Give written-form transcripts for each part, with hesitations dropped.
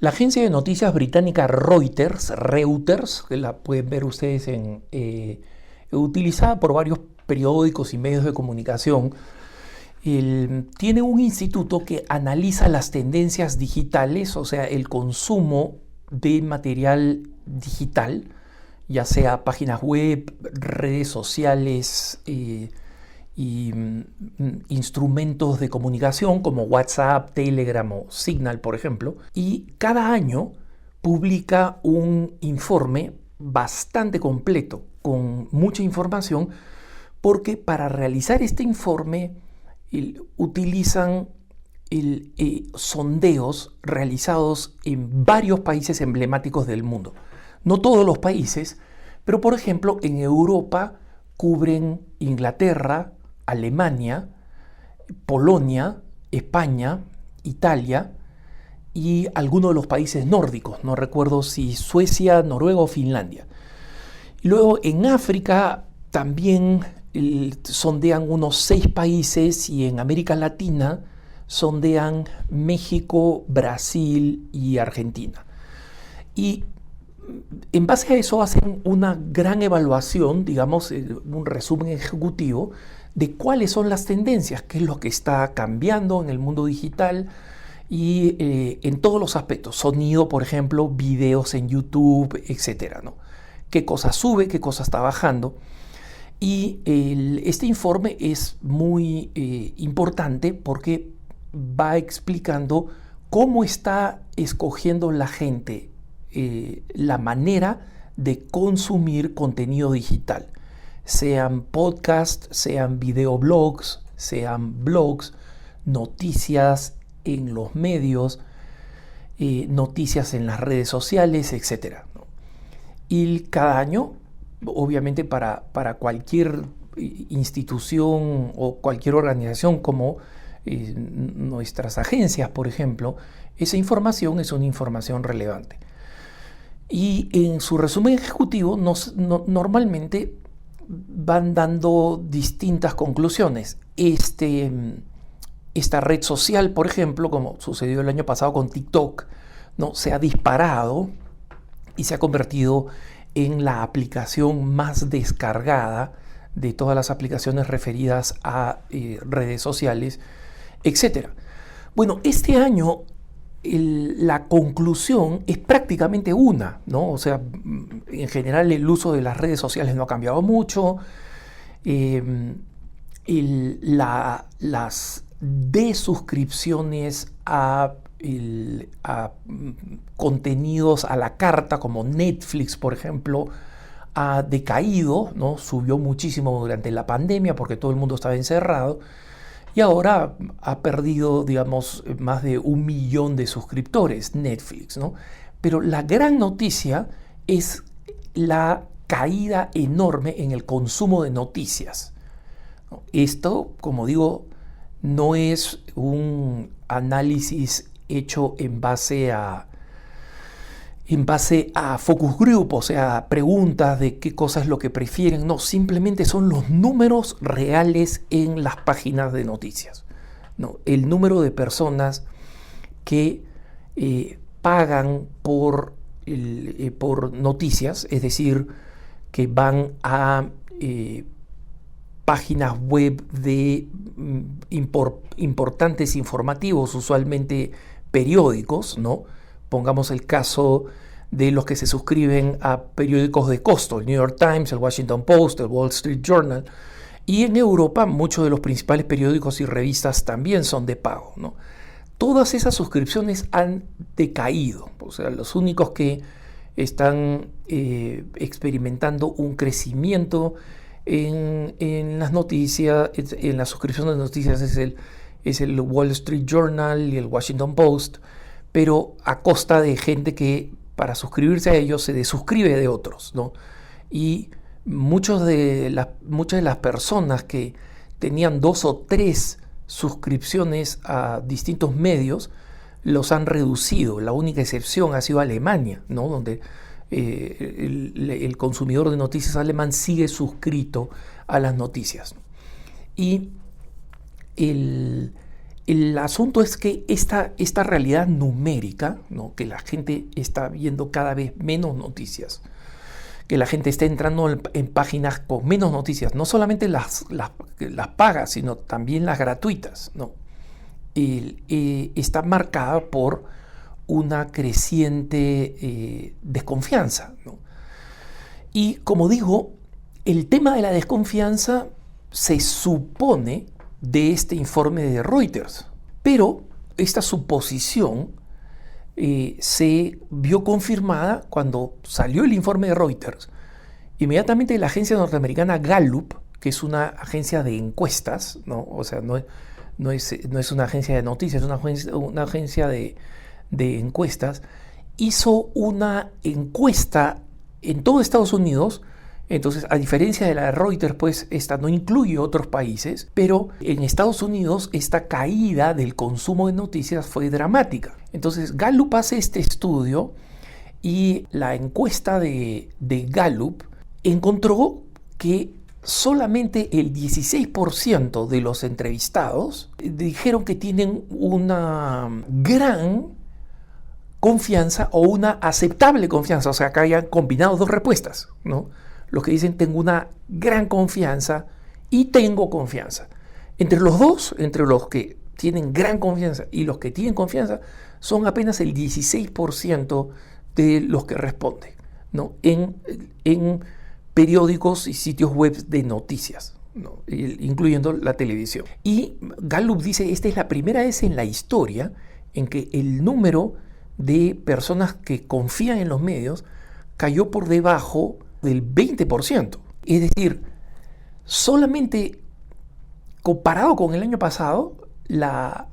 La agencia de noticias británica Reuters, que la pueden ver ustedes utilizada por varios periódicos y medios de comunicación, tiene un instituto que analiza las tendencias digitales, o sea, el consumo de material digital, ya sea páginas web, redes sociales y instrumentos de comunicación como WhatsApp, Telegram o Signal, por ejemplo. Y cada año publica un informe bastante completo, con mucha información, porque para realizar este informe utilizan sondeos realizados en varios países emblemáticos del mundo. No todos los países, pero por ejemplo en Europa cubren Inglaterra, Alemania, Polonia, España, Italia y algunos de los países nórdicos. No recuerdo si Suecia, Noruega o Finlandia. Y luego en África también sondean unos 6 países y en América Latina sondean México, Brasil y Argentina. Y en base a eso hacen una gran evaluación, digamos, un resumen ejecutivo de cuáles son las tendencias, qué es lo que está cambiando en el mundo digital y en todos los aspectos. Sonido, por ejemplo, videos en YouTube, etcétera, ¿no? Qué cosa sube, qué cosa está bajando. Y este informe es muy importante porque va explicando cómo está escogiendo la gente la manera de consumir contenido digital, sean podcasts, sean videoblogs, sean blogs, noticias en los medios, noticias en las redes sociales, etc. Y cada año, obviamente para cualquier institución o cualquier organización como nuestras agencias, por ejemplo, esa información es una información relevante. Y en su resumen ejecutivo normalmente van dando distintas conclusiones. Esta red social, por ejemplo, como sucedió el año pasado con TikTok, ¿no? Se ha disparado y se ha convertido en la aplicación más descargada de todas las aplicaciones referidas a redes sociales, etc. Bueno, este año la conclusión es prácticamente una, ¿no? O sea, en general el uso de las redes sociales no ha cambiado mucho. Las desuscripciones a contenidos a la carta como Netflix, por ejemplo, ha decaído, ¿no? Subió muchísimo durante la pandemia porque todo el mundo estaba encerrado. Y ahora ha perdido, digamos, más de 1 millón de suscriptores Netflix, ¿no? Pero la gran noticia es la caída enorme en el consumo de noticias. Esto, como digo, no es un análisis hecho en base a focus group, o sea, preguntas de qué cosa es lo que prefieren. No, simplemente son los números reales en las páginas de noticias, ¿no? El número de personas que pagan por noticias, es decir, que van a páginas web de importantes informativos, usualmente periódicos, ¿no? Pongamos el caso de los que se suscriben a periódicos de costo, el New York Times, el Washington Post, el Wall Street Journal. Y en Europa muchos de los principales periódicos y revistas también son de pago, ¿no? Todas esas suscripciones han decaído. O sea, los únicos que están experimentando un crecimiento en las noticias, en la suscripción de noticias es el Wall Street Journal y el Washington Post, pero a costa de gente que para suscribirse a ellos se desuscribe de otros, ¿no? Y muchas de las personas que tenían 2 o 3 suscripciones a distintos medios los han reducido. La única excepción ha sido Alemania, ¿no? Donde el consumidor de noticias alemán sigue suscrito a las noticias. Y El asunto es que esta realidad numérica, ¿no? Que la gente está viendo cada vez menos noticias, que la gente está entrando en páginas con menos noticias, no solamente las pagas, sino también las gratuitas, ¿no? Está marcada por una creciente desconfianza, ¿no? Y como digo, el tema de la desconfianza se supone de este informe de Reuters, pero esta suposición se vio confirmada cuando salió el informe de Reuters. Inmediatamente la agencia norteamericana Gallup, que es una agencia de encuestas, ¿no? O sea, no es una agencia de noticias, es una agencia de encuestas, hizo una encuesta en todo Estados Unidos. Entonces, a diferencia de la de Reuters, pues esta no incluye otros países, pero en Estados Unidos esta caída del consumo de noticias fue dramática. Entonces, Gallup hace este estudio y la encuesta de Gallup encontró que solamente el 16% de los entrevistados dijeron que tienen una gran confianza o una aceptable confianza, o sea, que hayan combinado dos respuestas, ¿no? Los que dicen tengo una gran confianza y tengo confianza. Entre los dos, entre los que tienen gran confianza y los que tienen confianza, son apenas el 16% de los que responden, ¿no? En periódicos y sitios web de noticias, ¿no? Incluyendo la televisión. Y Gallup dice, esta es la primera vez en la historia en que el número de personas que confían en los medios cayó por debajo del 20%. Es decir, solamente comparado con el año pasado, la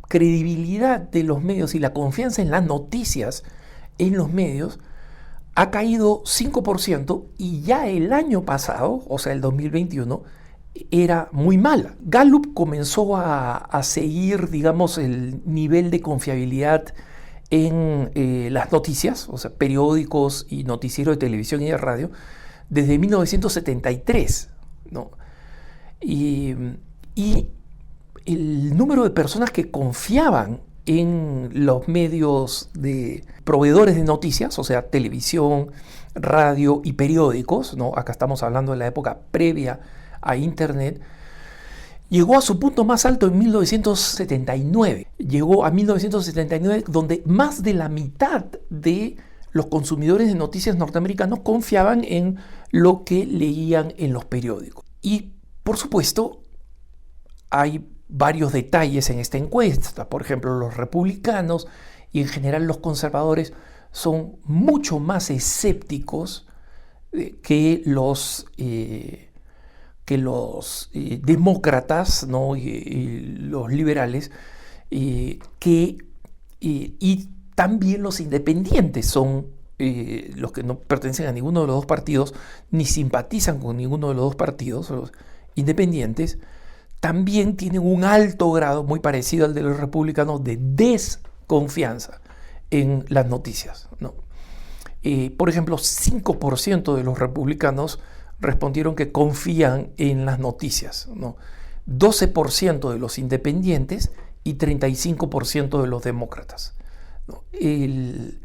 credibilidad de los medios y la confianza en las noticias en los medios ha caído 5% y ya el año pasado, o sea, el 2021, era muy mala. Gallup comenzó a seguir, digamos, el nivel de confiabilidad en las noticias, o sea, periódicos y noticieros de televisión y de radio, desde 1973, ¿no? Y el número de personas que confiaban en los medios de proveedores de noticias, o sea, televisión, radio y periódicos, ¿no? Acá estamos hablando de la época previa a Internet, llegó a su punto más alto en 1979. Llegó a 1979, donde más de la mitad de los consumidores de noticias norteamericanos confiaban en lo que leían en los periódicos. Y, por supuesto, hay varios detalles en esta encuesta. Por ejemplo, los republicanos y en general los conservadores son mucho más escépticos que los demócratas, ¿no? y los liberales, y también los independientes son los que no pertenecen a ninguno de los dos partidos ni simpatizan con ninguno de los dos partidos. Los independientes también tienen un alto grado, muy parecido al de los republicanos, de desconfianza en las noticias, ¿no? Por ejemplo, 5% de los republicanos respondieron que confían en las noticias, ¿no? 12% de los independientes y 35% de los demócratas, ¿no? El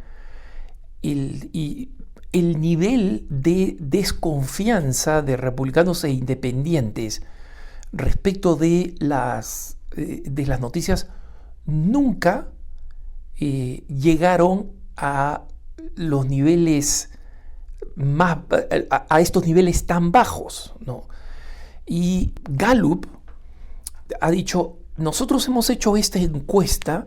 nivel de desconfianza de republicanos e independientes respecto de las noticias nunca llegaron a los niveles a estos niveles tan bajos, ¿no? Y Gallup ha dicho, nosotros hemos hecho esta encuesta,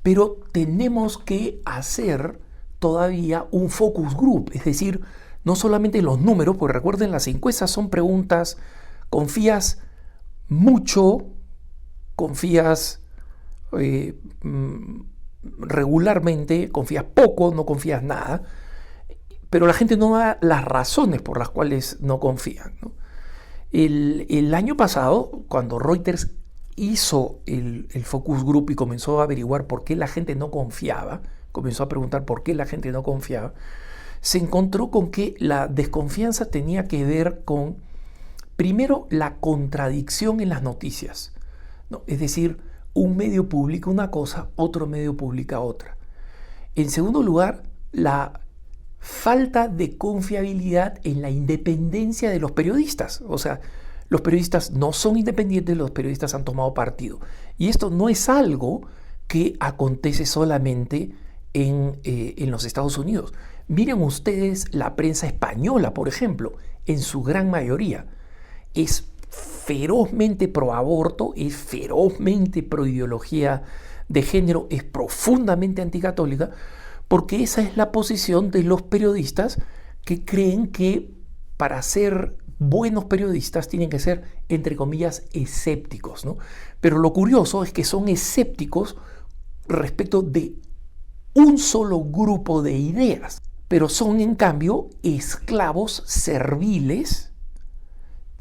pero tenemos que hacer todavía un focus group, es decir, no solamente los números, porque recuerden, las encuestas son preguntas, ¿confías mucho? ¿Confías regularmente? ¿Confías poco? ¿No confías nada? Pero la gente no da las razones por las cuales no confían, ¿no? El año pasado, cuando Reuters hizo el focus group y comenzó a averiguar por qué la gente no confiaba, comenzó a preguntar por qué la gente no confiaba, se encontró con que la desconfianza tenía que ver con, primero, la contradicción en las noticias, ¿no? Es decir, un medio publica una cosa, otro medio publica otra. En segundo lugar, la falta de confiabilidad en la independencia de los periodistas. O sea, los periodistas no son independientes, los periodistas han tomado partido. Y esto no es algo que acontece solamente en los Estados Unidos. Miren ustedes la prensa española, por ejemplo, en su gran mayoría. Es ferozmente pro aborto, es ferozmente pro ideología de género, es profundamente anticatólica, porque esa es la posición de los periodistas que creen que para ser buenos periodistas tienen que ser, entre comillas, escépticos, ¿no? Pero lo curioso es que son escépticos respecto de un solo grupo de ideas, pero son en cambio esclavos serviles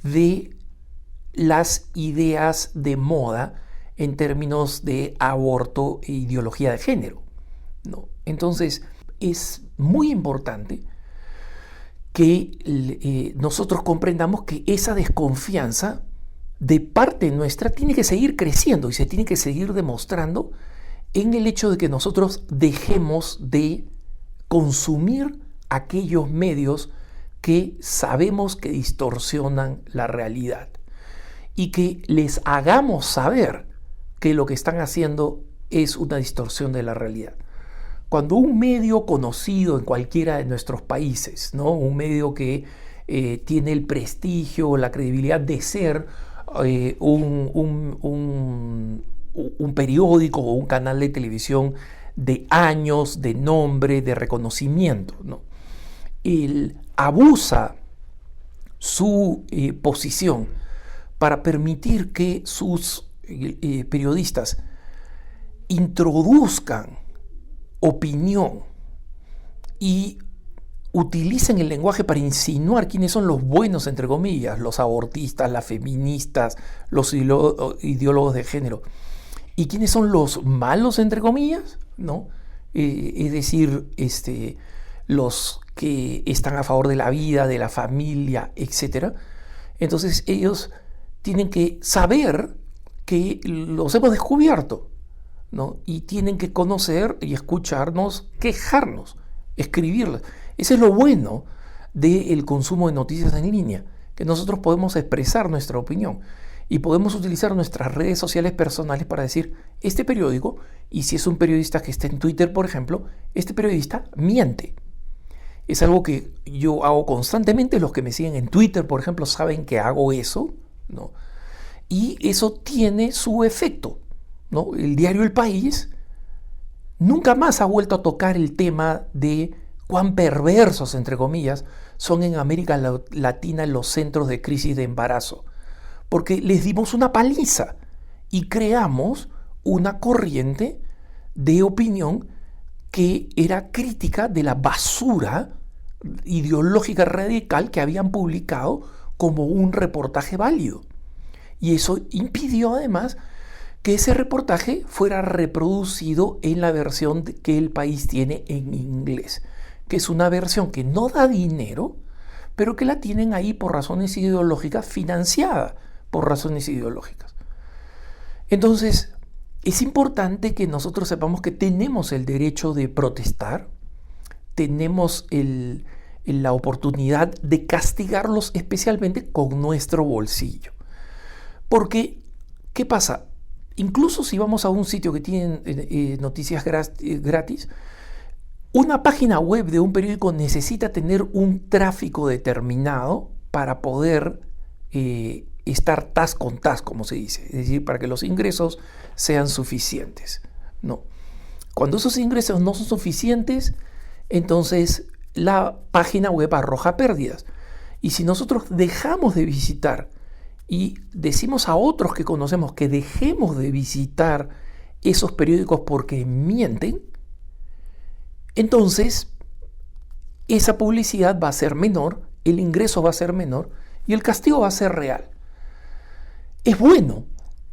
de las ideas de moda en términos de aborto e ideología de género, ¿no? Entonces es muy importante que nosotros comprendamos que esa desconfianza de parte nuestra tiene que seguir creciendo y se tiene que seguir demostrando en el hecho de que nosotros dejemos de consumir aquellos medios que sabemos que distorsionan la realidad y que les hagamos saber que lo que están haciendo es una distorsión de la realidad. Cuando un medio conocido en cualquiera de nuestros países, ¿no? Un medio que tiene el prestigio, la credibilidad de ser un periódico o un canal de televisión de años, de nombre, de reconocimiento, ¿no? Él abusa su posición para permitir que sus periodistas introduzcan opinión y utilicen el lenguaje para insinuar quiénes son los buenos, entre comillas, los abortistas, las feministas, los ideólogos de género, y quiénes son los malos, entre comillas, ¿no? Es decir, los que están a favor de la vida, de la familia, etc. Entonces ellos tienen que saber que los hemos descubierto, ¿no? Y tienen que conocer y escucharnos, quejarnos, escribirlas. Ese es lo bueno del consumo de noticias en línea, que nosotros podemos expresar nuestra opinión y podemos utilizar nuestras redes sociales personales para decir, este periódico, y si es un periodista que está en Twitter, por ejemplo, este periodista miente. Es algo que yo hago constantemente. Los que me siguen en Twitter, por ejemplo, saben que hago eso, ¿no? Y eso tiene su efecto, ¿no? El diario El País nunca más ha vuelto a tocar el tema de cuán perversos, entre comillas, son en América Latina los centros de crisis de embarazo, porque les dimos una paliza y creamos una corriente de opinión que era crítica de la basura ideológica radical que habían publicado como un reportaje válido. Y eso impidió además que ese reportaje fuera reproducido en la versión que El País tiene en inglés, que es una versión que no da dinero, pero que la tienen ahí por razones ideológicas, financiada por razones ideológicas. Entonces, es importante que nosotros sepamos que tenemos el derecho de protestar, tenemos la oportunidad de castigarlos especialmente con nuestro bolsillo. Porque, ¿qué pasa? Incluso si vamos a un sitio que tiene noticias gratis, una página web de un periódico necesita tener un tráfico determinado para poder estar tas con tas, como se dice, es decir, para que los ingresos sean suficientes, ¿no? Cuando esos ingresos no son suficientes, entonces la página web arroja pérdidas. Y si nosotros dejamos de visitar y decimos a otros que conocemos que dejemos de visitar esos periódicos porque mienten, entonces esa publicidad va a ser menor, el ingreso va a ser menor y el castigo va a ser real. Es bueno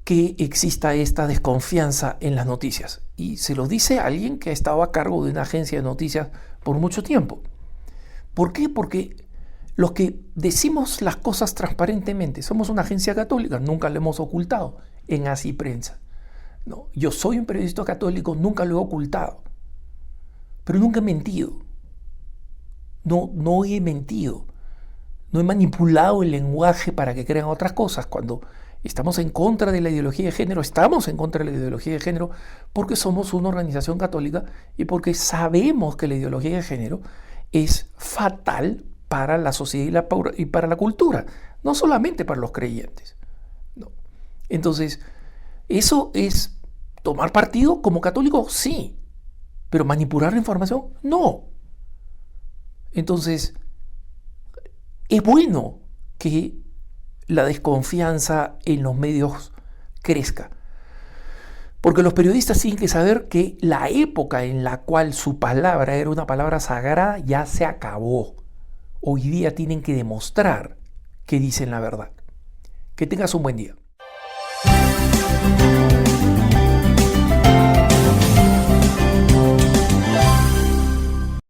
que exista esta desconfianza en las noticias, y se lo dice alguien que ha estado a cargo de una agencia de noticias por mucho tiempo. ¿Por qué? Porque los que decimos las cosas transparentemente somos una agencia católica, nunca lo hemos ocultado en Así Prensa, ¿no? Yo soy un periodista católico, nunca lo he ocultado, pero nunca he mentido. No he mentido. No he manipulado el lenguaje para que crean otras cosas. Cuando estamos en contra de la ideología de género, estamos en contra de la ideología de género porque somos una organización católica y porque sabemos que la ideología de género es fatal para la sociedad y para la cultura, no solamente para los creyentes. No. Entonces, ¿eso es tomar partido como católico? Sí. ¿Pero manipular la información? No. Entonces, es bueno que la desconfianza en los medios crezca, porque los periodistas tienen que saber que la época en la cual su palabra era una palabra sagrada ya se acabó. Hoy día tienen que demostrar que dicen la verdad. Que tengas un buen día.